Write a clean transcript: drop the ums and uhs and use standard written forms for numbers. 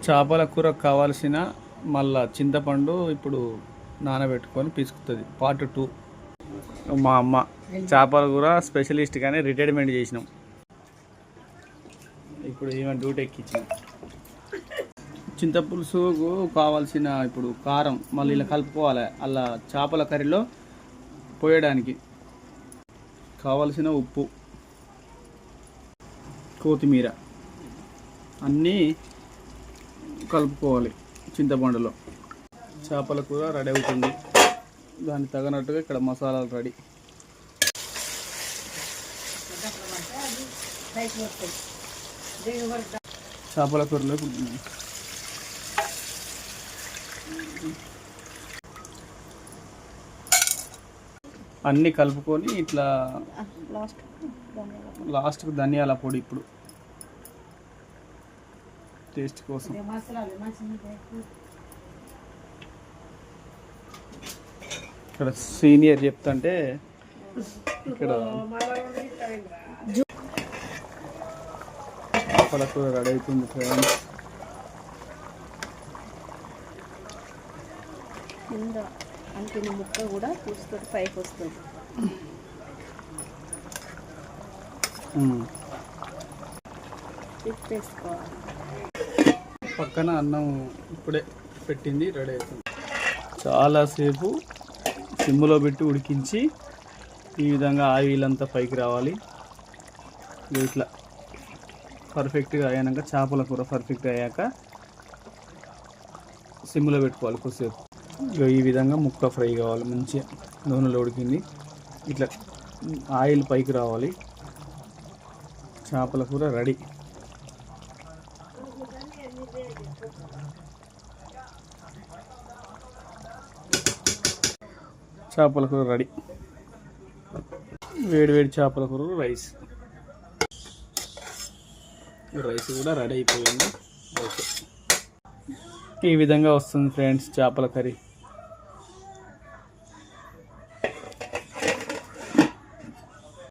చేపల కూరకు కావాల్సిన మళ్ళా చింతపండు ఇప్పుడు నానబెట్టుకొని పిసుకుతుంది. పార్ట్ 2. మా అమ్మ చేపల కూర స్పెషలిస్ట్ కానీ రిటైర్మెంట్ చేసినాం. ఇప్పుడు ఏమైనా డ్యూటీ ఎక్కించినాం. చింతపులుసుకు కావాల్సిన ఇప్పుడు కారం మళ్ళీ ఇలా కలుపుకోవాలి. అలా చేపల కర్రీలో పోయడానికి కావాల్సిన ఉప్పు, కొత్తిమీర అన్నీ కలుపుకోవాలి. చింతపండులో చేపల కూర రెడీ అవుతుంది. దానికి తగినట్టుగా ఇక్కడ మసాలాలు రెడీ. చేపల కూరలో అన్నీ కలుపుకొని ఇట్లా లాస్ట్కు ధనియాల పొడి ఇప్పుడు టేస్ట్ కోసం. ఇక్కడ సీనియర్ చెప్తుంటే ఇక్కడ చేపల కూర రెడీ అవుతుంది ఫ్రెండ్స్. కింద అంటిన ముక్క కూడా చూసుకొని పైకి వస్తుంది. తిప్పేసుకోవాలి. పక్కన అన్నం ఇప్పుడే పెట్టింది, రెడీ అవుతుంది. చాలాసేపు సిమ్లో పెట్టి ఉడికించి ఈ విధంగా ఆయిల్ అంతా పైకి రావాలి. ఇట్లా పర్ఫెక్ట్గా అయ్యాక చేపల కూర పర్ఫెక్ట్గా అయ్యాక సిమ్లో పెట్టుకోవాలి కొద్దిసేపు. ఈ విధంగా ముక్క ఫ్రై కావాలి, మంచిగా నూనెలో ఉడికింది. ఇట్లా ఆయిల్ పైకి రావాలి. చేపల కూర రెడీ. చేపల కూర రెడీ. వేడి వేడి చేపల కూర రైస్ కూడా రెడీ అయిపోయింది. ఓకే, ఈ విధంగా వస్తుంది ఫ్రెండ్స్ చేపల కర్రీ.